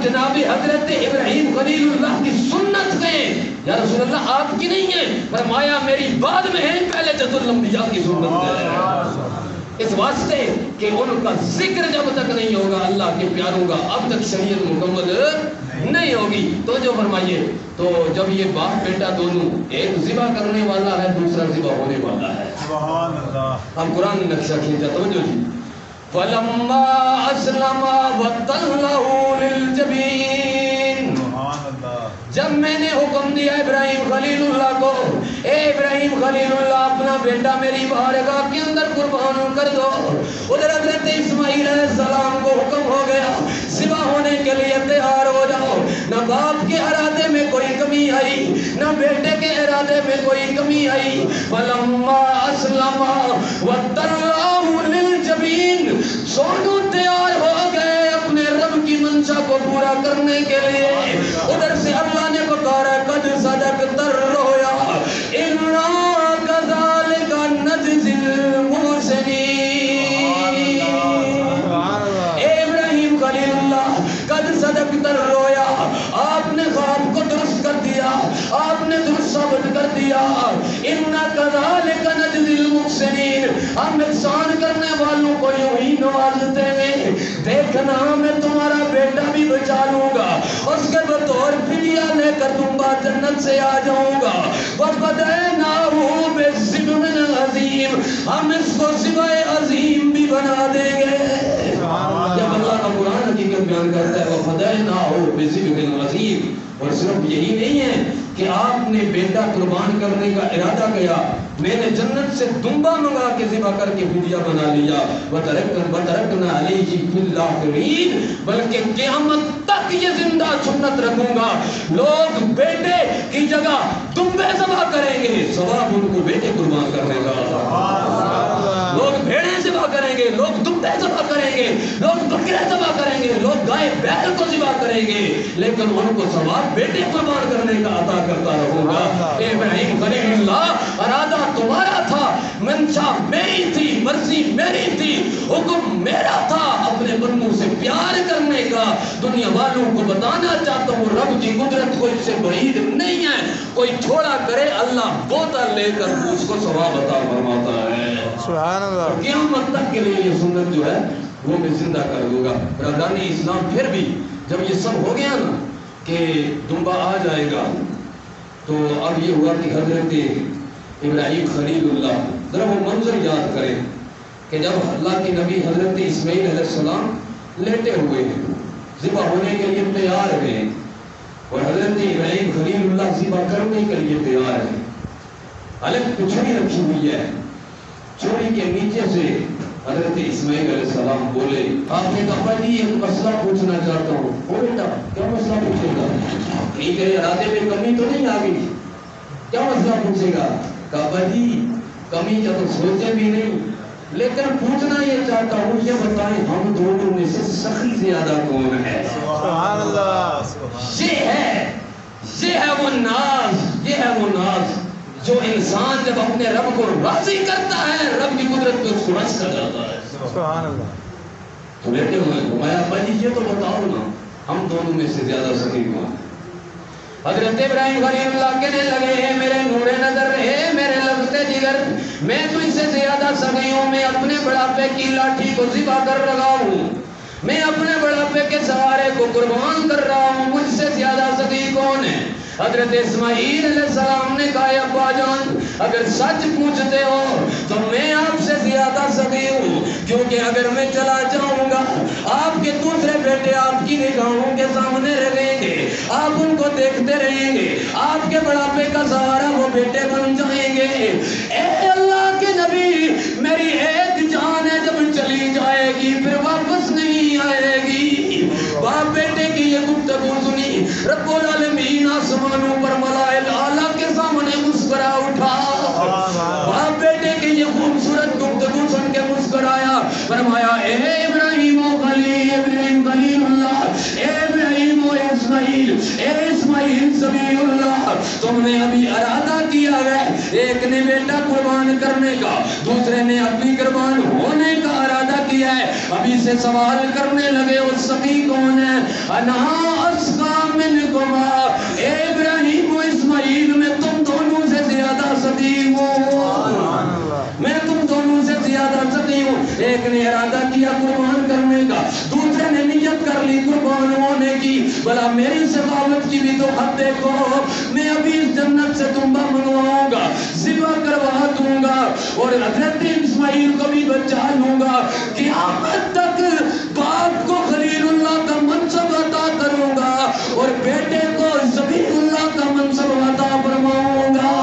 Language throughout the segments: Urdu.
جناب حضرت ابراہیم خلیل اللہ کی سنت گئے، یا رسول اللہ آپ کی نہیں ہے، فرمایا میری بعد میں ہے، پہلے جد الانبیاء کی سنت ہے، اس واسطے کہ ان کا ذکر جب تک نہیں ہوگا اللہ کے پیاروں کا، اب تک شریعت مکمل نہیں ہوگی۔ تو جو فرمائیے، تو جب یہ باپ بیٹا دونوں، ایک ذبح کرنے والا ہے دوسرا ذبح ہونے والا ہے، سبحان اللہ، ہم قرآن نے نقشہ کھینچا، توجہ جی، فَلَمَّا أَسْلَمَا وَتَلَّهُ لِلْجَبِينِ، جب میں نے حکم دیا ابراہیم خلیل اللہ کو، اے ابراہیم خلیل اللہ اپنا بیٹا میری بارگاہ کے اندر قربان کر دو، ادھر حضرت اسماعیل علیہ السلام کو حکم ہو گیا ذبح ہونے کے لیے تیار ہو جاؤ، نہ باپ کے ارادے میں کوئی کمی آئی نہ بیٹے کے ارادے میں کوئی کمی آئی، فَلَمَّا أَسْلَمَا وَتَلَّهُ لِلْجَبِينِ، دونوں تیار ہو گئے اپنے رب کی منشا کو پورا کرنے کے لیے، ادھر سے اللہ نے پکارا قد صدقت الرؤیا انا كذلك نجزي المحسنين، اے ابراہیم خلیل اللہ قد صدقت الرؤیا، آپ نے خواب کو درست کر دیا، آپ نے درست ثابت کر دیا، انا كذلك نجزي المحسنين، ہم احسان کرنے والوں کو یوں ہی نوازتے ہیں، دیکھنا میں تمہارا بیٹا بھی بچا لوں گا، اس کے بطور فدیہ لے کر تم با جنت سے آ جاؤں گا، وَفَدَيْنَاهُ بِذِبْحٍ عَظِيمٍ، ہم اس کو ذبح عظیم بھی بنا دیں گے۔ جب اللہ کا قرآن حقیقت بیان کرتا ہے وَفَدَيْنَاهُ بِذِبْحٍ عَظِيمٍ، اور صرف یہی نہیں ہے کہ آپ نے بیٹا قربان کرنے کا ارادہ کیا، میں نے جنت سے دمبا منگا کے ذبح کر کے فدیہ بنا لیا، وَتَرَكْنَا عَلَيْهِ فِي الْآخِرِينَ، بلکہ قیامت تک یہ زندہ سنت رکھوں گا، لوگ بیٹے کی جگہ دمبے ذبح کریں گے، ثواب ان کو بیٹے قربان کرنے کا، لوگ بھیڑیں ذبح کریں گے، لوگ دمبے ذبح کریں گے، لوگ بکرے ذبح کریں گے، لوگ گائے بیل کو ذبح کریں گے، لیکن ان کو ثواب بیٹے قربان کرنے کا عطا کرتا رہوں گا۔ اے ابراہیم خلیل اللہ، ارادہ تمہارا تھا، منشا میری تھی، مرضی میری تھی، حکم میرا تھا اپنے بندوں سے پیار کرنے کا، دنیا والوں کو بتانا چاہتا ہوں رب کی قدرت کوئی سے بعید نہیں ہے، کوئی چھوڑا کرے اللہ بوتل لے کر اس کو ثواب عطا فرماتا ہے، سبحان اللہ، قیامت تک کے لیے یہ سنت جو ہے وہ میں زندہ کر دوں گا۔ برادران اسلام، پھر بھی جب یہ سب ہو گیا نا کہ دمبا آ جائے گا، تو اب یہ ہوا کہ حضرت ابراہیم خلیل اللہ، ذرا وہ منظر یاد کریں کہ جب اللہ کے نبی حضرت اسماعیل علیہ السلام لیٹے ہوئے ہیں، ذبح ہونے کے لیے تیار ہیں، اور حضرت ابراہیم خلیل اللہ ذبح کرنے کے لیے تیار ہیں، الگ چھری رکھی ہوئی ہے، چھری کے نیچے سے حضرت اسماعیل علیہ السلام بولے، آپ نے کہا جی ایک مسئلہ پوچھنا چاہتا ہوں، او بیٹا کیا مسئلہ پوچھے گا؟ ٹھیک ہے، ارادے میں کمی تو نہیں آ گئی، کیا مسئلہ پوچھے گا؟ کہا جی کمی کا تو سوچے بھی نہیں، لیکن پوچھنا یہ چاہتا ہوں، یہ بتائیں ہم دونوں میں سے سخی زیادہ کون ہے؟ سبحان اللہ، یہ ہے وہ ناز، یہ ہے وہ ناز جو انسان جب اپنے رب کو راضی کرتا ہے، رب کی قدرت کو اس کو رس کر جاتا ہے، سبحان اللہ۔ تو بیٹے ہوئے گھمایا، بھائی یہ تو بتاؤ نا ہم دونوں میں سے زیادہ سخی کون ہے؟ حضرت ابراہیم خلیل اللہ کہنے لگے، ہیں میرے نور نظر، ہے میرے لفظ جگر، میں تو اس سے زیادہ سخی ہوں، میں اپنے بڑھاپے کی لاٹھی کو ذبح کر رہا ہوں، میں اپنے بڑھاپے کے سہارے کو قربان کر رہا ہوں، مجھ سے زیادہ سخی کون ہے؟ حضرت اسماعیل علیہ السلام نے کہا ابا جان اگر سچ پوچھتے ہو تو میں آپ سے زیادہ سخی ہوں، کیونکہ اگر میں چلا جاؤں گا آپ کے دوسرے بیٹے آپ کی نگاہوں کے سامنے رہیں گے، آپ ان کو دیکھتے رہیں گے، آپ کے بڑھاپے کا سہارا وہ بیٹے بن جائیں گے۔ اے اللہ کے نبی، میری ایک جان ہے جب چلی جائے گی پھر واپس نہیں آئے گی۔ باپ بیٹے کی یہ گفتگو سنی، رب العالمین آسمانوں پر ملائل اعلیٰ کے سامنے مسکرا اٹھا، باپ بیٹے کی یہ خوبصورت گفتگو سن کے مسکرایا، فرمایا اے ابراہیم و خلیل، ابراہیم خلیل اللہ، اے ابراہیم و اسماعیل، اے اسماعیل سبیل اللہ، تم نے ابھی ارادہ کیا ہے، ایک نے بیٹا قربان کرنے کا، دوسرے نے اپنی قربان ہونے کا ارادہ کیا ہے، ابھی سے سوال کرنے لگے وہ سخی کون ہے؟ انا ایک نے ارادہ کیا قربان کرنے کا، دوسرے نے نیت کر لی قربان ہونے کی، بلا میری سخاوت کی بھی تو حد دیکھو، میں ابھی اس جنت سے تمبا منواؤں گا، ذبح کروا دوں گا، اور حضرت اسماعیل کو بھی بچا لوں گا، قیامت تک باپ کو خلیل اللہ کا منصب عطا کروں گا اور بیٹے کو ذبیح اللہ کا منصب عطا فرماؤں گا،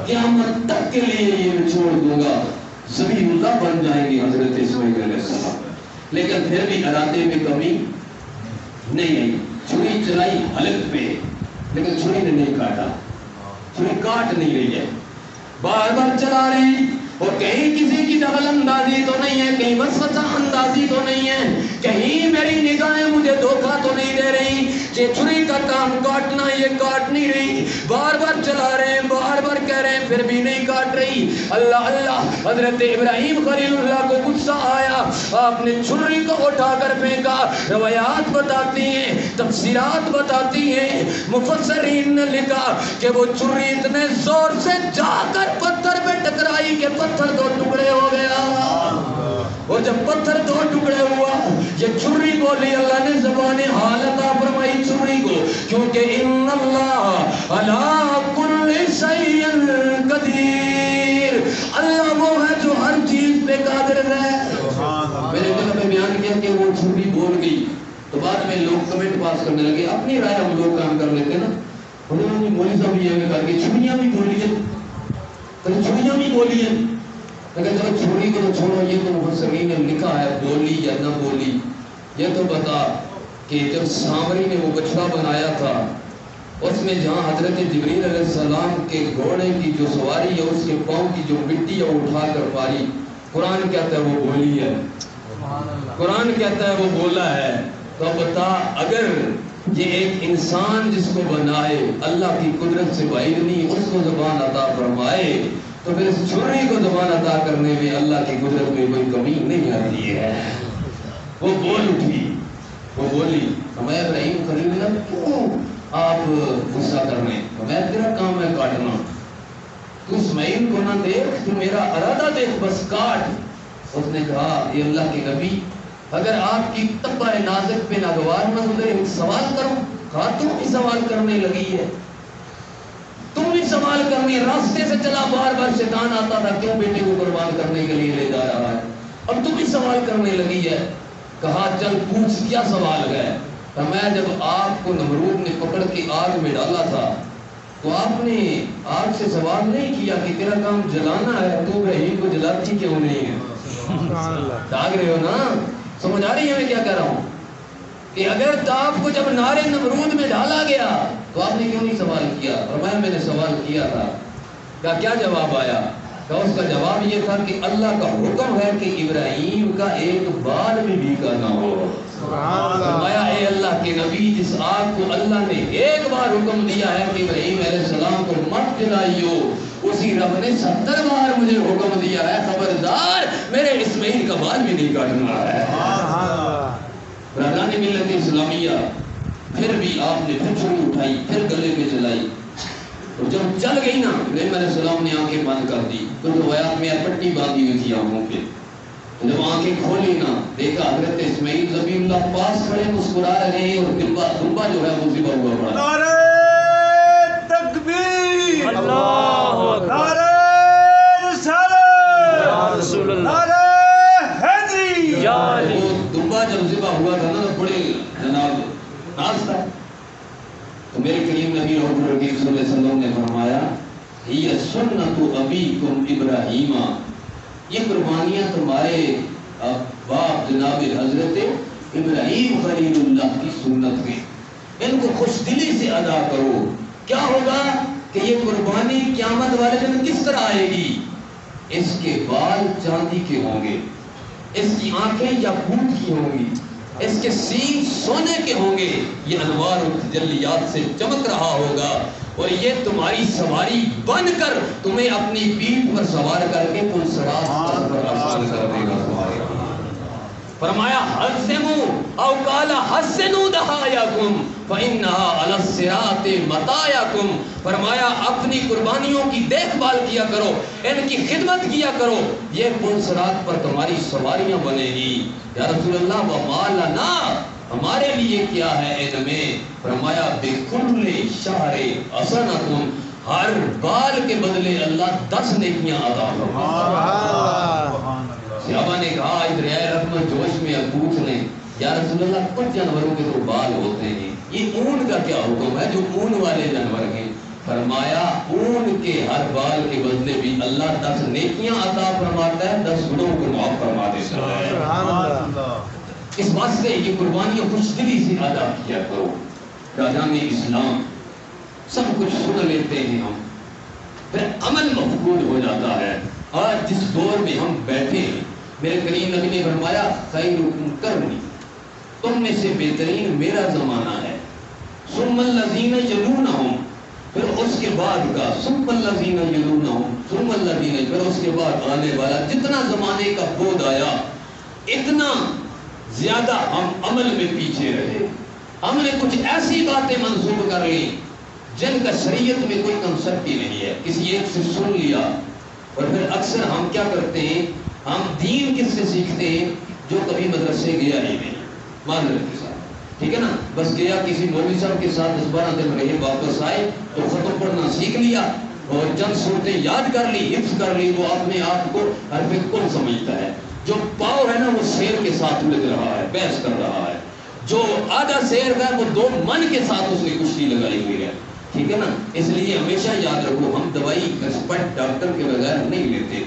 قیامت تک کے لیے یہ چھوڑ دوں گا، ذبیح اللہ بن جائیں گے حضرت اسماعیل علیہ السلام۔ لیکن پھر بھی ارادے میں کمی نہیں آئی، چھری چلائی حلق پہ لیکن چھری نے نہیں کاٹا، چھری کاٹ نہیں رہی ہے، بار بار چلا رہی، اور کہیں کسی کی دخل اندازی تو نہیں ہے، کہیں وسوسہ اندازی تو نہیں ہے، کہیں میری نگاہیں مجھے دھوکہ تو نہیں دے رہی کہ چھری کا کام کاٹنا یہ کاٹ نہیں رہی، بار بار چلا رہے ہیں، بار بار کہہ رہے ہیں پھر بھی نہیں کاٹ رہی۔ اللہ اللہ، حضرت ابراہیم خلیل اللہ کو غصہ آیا، آپ نے چھری کو اٹھا کر پھینکا۔ روایات بتاتی ہیں، تفسیرات بتاتی ہیں، مفسرین نے لکھا کہ وہ چھری اتنے زور سے جا کر پتھر پہ ٹکرائی کہ پتھر دو ٹکڑے ہو گیا، اور جب پتھر دو ٹکڑے ہوا یہ چھری بولی، اللہ نے زبان حال عطا فرمائی چھری کو، کیونکہ ان اللہ علی کل شیء قدیر، اللہ وہ ہے جو ہر چیز پہ قادر ہے۔ میں نے جب بیان کیا کہ وہ چھری بول گئی تو بعد میں لوگ کمنٹ پاس کرنے لگے، اپنی رائے ہم لوگ کام کر لیتے نا، انہوں نے مولوی صاحب یہ کہا کہ چھریاں بھی بولی ہیں، چھریاں بھی بولی ہیں، لیکن چلو چھری کو تو چھوڑو، یہ تو مفسرین نے لکھا ہے بولی یا نہ بولی، یہ تو بتا کہ جب سامری نے وہ بچڑا بنایا تھا اس میں جہاں حضرت جبریل علیہ السلام کے گھوڑے کی جو سواری ہے اس کے پاؤں کی جو مٹی ہے وہ اٹھا کر پاری، قرآن کہتا ہے وہ بولی ہے، قرآن کہتا ہے وہ بولا ہے۔ تو بتا اگر یہ ایک انسان جس کو بنائے اللہ کی قدرت سے بعید نہیں، اس کو زبان عطا فرمائے، تو پھر اس چھری کو زبان عطا کرنے میں اللہ کی قدرت میں کوئی کمی نہیں آتی ہے۔ وہ بول اٹھی، وہ بولی، میں ابراہیم خلیل اللہ کیوں آپ غصہ کر رہے ہیں، میں تیرا کام ہے کاٹنا، تو اسماعیل کو نہ دیکھ، تو میرا ارادہ دیکھ، بس کاٹ۔ اس نے کہا یہ اللہ کے نبی، اگر آپ کی تبہ نازک پہ ناگوار نہ گزرے ایک سوال کروں، کہا تم بھی سوال کرنے لگی ہے، تم بھی سوال کرنی، راستے سے چلا بار بار شیطان آتا تھا کیوں بیٹے کو قربان کرنے کے لیے لے جا رہا ہے، اب تم بھی سوال کرنے لگی ہے۔ کہا چل پوچھ کیا سوال ہے۔ میں جب آپ کو نمرود نے پکڑ کے آگ میں ڈالا تھا تو آپ نے آگ سے سوال نہیں کیا کہ تیرا کام جلانا ہے، تو ابراہیم کو جلاتی کیوں نہیں ہے؟ جاگ رہے ہو نا؟ سمجھ آ رہی ہے میں کیا کہہ رہا ہوں؟ کہ اگر آپ کو جب نارے نمرود میں ڈالا گیا تو آپ نے کیوں نہیں سوال کیا؟ فرمایا میں نے سوال کیا تھا۔ کیا جواب آیا؟ کہ اس کا جواب یہ تھا کہ اللہ کا حکم ہے کہ ابراہیم کا ایک بال بھی بھیگا نہ ہو۔ فرمایا اے اللہ کے نبی، جس آگ کو اللہ نے ایک بار حکم دیا ہے کہ ابراہیم علیہ السلام کو مت جلائیو، اسی رب نے 70 بار مجھے حکم دیا ہے خبردار میرے اسماعیل کا بال بھی نہیں کاٹنا ہے۔ برادران ملت اسلامیہ، پھر بھی آپ نے پھر چھری اٹھائی، پھر گلے پہ چلائی، اور جب چل گئی نا ابراہیم علیہ السلام نے آنکھیں بند کر دی، تو روایات میں پٹی باندھی ہوئی تھی آنکھوں پہ، جب آنکھیں کھولی نا دیکھا حضرت اسماعیل ذبیح اللہ پاس کھڑے مسکرا رہے ہیں، اور دمبا جو ہے وہ ذبح ہوا پڑا۔ نعرہ تکبیر، اللہ اکبر، نعرہ رسالت، یا رسول اللہ، نعرہ حیدری، یا علی۔ وہ دمبا جب ذبح ہوا تھا نا تو بڑے جناب ناز تھا، تو میرے کریم نبی حضور رسول صلی اللہ علیہ وسلم نے فرمایا ہی سنت ابیکم ابراہیم، یہ قربانیاں تمہارے باپ جناب حضرت ابراہیم خلیل اللہ کی سنت میں، ان کو خوش دلی سے ادا کرو۔ کیا ہوگا کہ یہ قربانی قیامت والے دن کس طرح آئے گی؟ اس کے بال چاندی کے ہوں گے، اس کی آنکھیں یاقوت کی ہوں گی، اس کے سین سونے کے ہوں گے، یہ انوار و تجلیات سے چمک رہا ہوگا، اور یہ تمہاری سواری بن کر تمہیں اپنی پیٹھ پر سوار کر کے پلسرات پر آسان کر دے گا۔ فرمایا حسنو او قال حسنو دہایاکم، ذبائحکم فإنها علی الصراط مطایاکم، فرمایا اپنی قربانیوں کی دیکھ بھال کیا کرو، ان کی خدمت کیا کرو، یہ پل صراط پر تمہاری سواریاں بنے گی۔ یا رسول اللہ وما لنا، ہمارے لیے کیا ہے ان میں؟ فرمایا بکل شہر حسنۃ، ہر بال کے بدلے اللہ 10 نیکیاں عطا فرماتا۔ صحابہ نے کہا ادریائے رحمت جوش میں پوچھ لیں یا رسول اللہ کچھ جانوروں کے تو بال ہوتے ہیں، یہ اون کا کیا حکم ہے جو اون والے جانور ہیں؟ فرمایا اون کے ہر بال کے بدلے بھی اللہ 10 نیکیاں عطا فرماتا ہے، 10 گناہوں کو معاف فرما دیتا ہے۔ سبحان اللہ۔ اس واسطے یہ قربانیاں خوش دلی سے ادا کیا کرو۔ راجان اسلام سب کچھ سن لیتے ہیں ہم، پھر عمل مفقود ہو جاتا ہے۔ آج جس دور میں ہم بیٹھے ہیں، میرے کریم نبی نے فرمایا خیرکم قرنی، تم میں سے بہترین میرا زمانہ ہے، ثم الذین یلونہم، پھر اس کے بعد کا ثم الذین یلونہم ثم الذین، پھر اس کے بعد آنے والا جتنا زمانے کا بود آیا اتنا زیادہ ہم عمل میں پیچھے رہے۔ ہم نے کچھ ایسی باتیں منسوب کر لی جن کا شریعت میں کوئی کنسپٹ ہی نہیں ہے، کسی ایک سے سن لیا، اور پھر اکثر ہم کیا کرتے ہیں، ہم دین کس سے سیکھتے ہیں؟ جو کبھی مدرسے گیا ہی نہیں، معذرت کے ساتھ، ٹھیک ہے نا، بس گیا کسی مولوی صاحب کے ساتھ 10-12 دن رہے، واپس آئے تو ختم پڑھنا سیکھ لیا اور چند صورتیں یاد کر لی، حفظ کر لی، وہ اپنے آپ کو حرف کل سمجھتا ہے۔ جو پاؤ ہے نا وہ شیر کے ساتھ لگ رہا ہے، بحث کر رہا ہے، جو آدھا شیر ہے وہ 2 من کے ساتھ اس نے کشتی لگائی ہوئی ہے، ٹھیک ہے نا۔ اس لیے ہمیشہ یاد رکھو ہم دوائی ایکسپرٹ ڈاکٹر کے بغیر نہیں لیتے،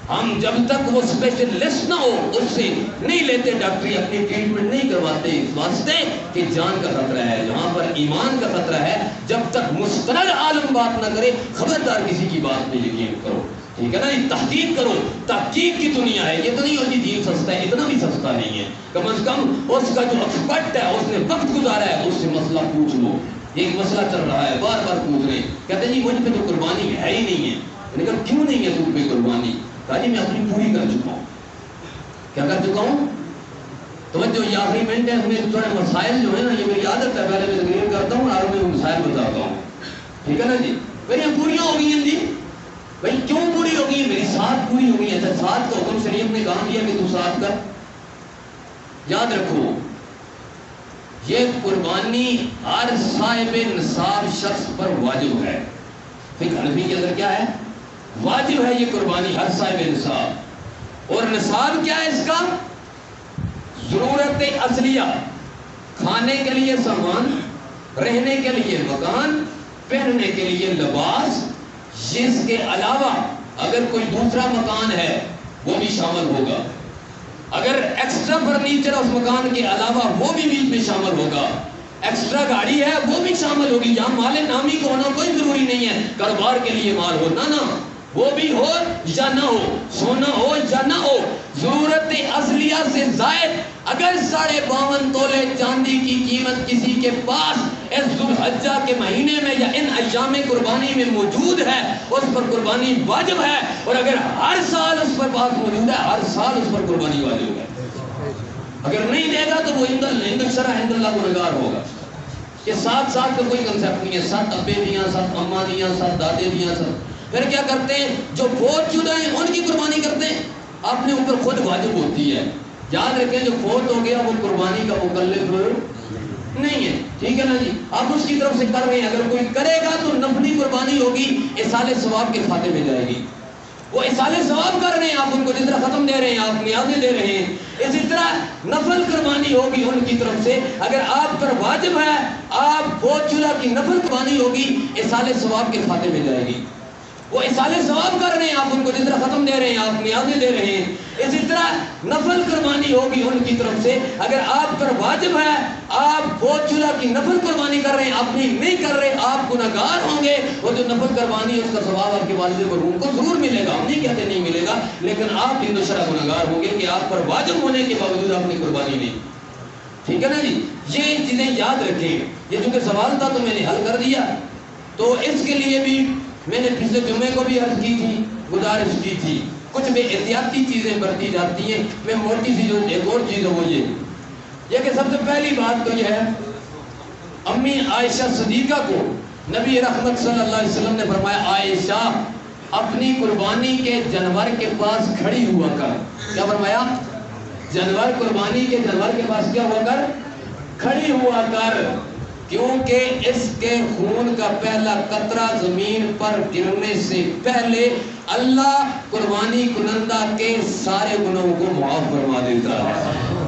ہم جب تک وہ اسپیشلسٹ نہ ہو اس سے نہیں لیتے، ڈاکٹری اپنی ٹریٹمنٹ نہیں کرواتے، اس واسطے کہ جان کا خطرہ ہے، جہاں پر ایمان کا خطرہ ہے، جب تک مستند عالم بات نہ کرے خبردار کسی کی بات پہ یقین کرو، ٹھیک ہے نا۔ یہ تحقیق کرو، تحقیق کی دنیا ہے، یہ تو نہیں ہوتی دین سستا ہے، اتنا بھی سستا نہیں ہے، کم از کم اس کا جو ایکسپرٹ ہے اس نے وقت گزارا ہے اس سے مسئلہ پوچھ لو۔ ایک مسئلہ چل رہا ہے، بار بار پوچھ رہے ہیں، کہتے ہیں جی مجھ پہ تو قربانی ہے ہی نہیں ہے، میں نے کہا کیوں نہیں ہے تم پہ قربانی؟ کہا جی میں اپنی پوری کر چکا ہوں۔ کیا کر چکا ہوں؟ توجہ، یہ آخری منٹ ہے، ہمیں تھوڑے مسائل جو ہے نا، یہ میری عادت ہے، پہلے میں تقریر کرتا ہوں اور میں مسائل بتاتا ہوں، ٹھیک ہے نا جی۔ میری پوریاں ہو گئی ہیں جی، بھائی کیوں پوری ہو گئی؟ میری 7 پوری ہو گئی ہیں، 7 کا حکم شریعت نے کہا دیا کہ تو 7 کر۔ یاد رکھو یہ قربانی ہر صاحب نصاب شخص پر واجب ہے۔ فقہ حنفی کے اندر کیا ہے؟ واجب ہے یہ قربانی ہر صاحب نصاب۔ اور نصاب کیا ہے اس کا؟ ضرورت اصلیہ، کھانے کے لیے سامان، رہنے کے لیے مکان، پہننے کے لیے لباس، اس کے علاوہ اگر کوئی دوسرا مکان ہے وہ بھی شامل ہوگا، اگر ایکسٹرا فرنیچر اس مکان کے علاوہ وہ بھی بیچ میں شامل ہوگا، ایکسٹرا گاڑی ہے وہ بھی شامل ہوگی، جہاں مال نامی کو ہونا کوئی ضروری نہیں ہے، کاروبار کے لیے مال ہو نہ وہ بھی ہو یا نہ ہو، سونا ہو یا نہ ہو، ضرورت اصلیہ سے زائد اگر 52.5 تولے چاندی کی قیمت کسی کے پاس اس ذوالحجہ کے مہینے میں یا ان ایام قربانی میں موجود ہے اس پر قربانی واجب ہے، اور اگر ہر سال اس پر پاس موجود ہے ہر سال اس پر قربانی واجب ہے۔ اگر نہیں دے گا تو وہ عند الشرع عند اللہ گنہگار ہوگا۔ یہ 7 کا کوئی کنسپٹ نہیں ہے، 7 ابے دیاں، 7 اماں دیاں، 7 دادے دیاں، پھر کیا کرتے ہیں جو فوت شدہ ہیں ان کی قربانی کرتے ہیں، اپنے اوپر خود واجب ہوتی ہے۔ یاد رکھیں جو فوت ہو گیا وہ قربانی کا مکلف نہیں ہے، ٹھیک ہے نا جی، آپ اس کی طرف سے کر رہے ہیں، اگر کوئی کرے گا تو نفلی قربانی ہوگی، اصال ثواب کے کھاتے میں جائے گی، وہ اصال ثواب کر رہے ہیں، آپ ان کو جس طرح ختم دے رہے ہیں، آپ نیازیں دے رہے ہیں، اسی طرح نفل قربانی ہوگی ان کی طرف سے، اگر آپ پر واجب ہے آپ فوت شدہ کی نفل قربانی ہوگی، اصال ثواب کے کھاتے میں جائے گی، وہ اصال ثواب کر رہے ہیں، آپ ان کو جس طرح ختم دے رہے ہیں، آپ نیازیں دے رہے ہیں، اسی طرح نفل قربانی ہوگی ان کی طرف سے، اگر آپ پر واجب ہے آپ فوت شدہ کی نفل قربانی کر رہے ہیں، اپنی نہیں کر رہے، آپ گنہگار ہوں گے، وہ جو نفل قربانی اس کا ثواب آپ کے والد مرحوم کو ضرور ملے گا، ہم نہیں کہتے نہیں ملے گا، لیکن آپ عند الشرع گنہگار ہوں گے کہ آپ پر واجب ہونے کے باوجود آپ نے قربانی نہیں، ٹھیک ہے نا جی۔ یہ چیزیں یاد رکھیں، یہ چونکہ سوال تھا تو میں نے حل کر دیا، تو اس کے لیے بھی میں نے پچھلے جمعے کو بھی عرض کی تھی، گزارش کی تھی، کچھ بے احتیاطی چیزیں برتی جاتی ہیں، میں موٹی سی جو ایک اور چیز ہے وہ یہ کہ سب سے پہلی بات تو یہ ہے امی عائشہ صدیقہ کو نبی رحمت صلی اللہ علیہ وسلم نے فرمایا عائشہ اپنی قربانی کے جانور کے پاس کھڑی ہوا کر. کیا فرمایا؟ قربانی کے جانور کے پاس کیا ہوا کر؟ کھڑی ہوا کر، کیونکہ اس کے خون کا پہلا قطرہ زمین پر گرنے سے پہلے اللہ قربانی کنندہ کے سارے گناہوں کو معاف فرما دیتا ہے.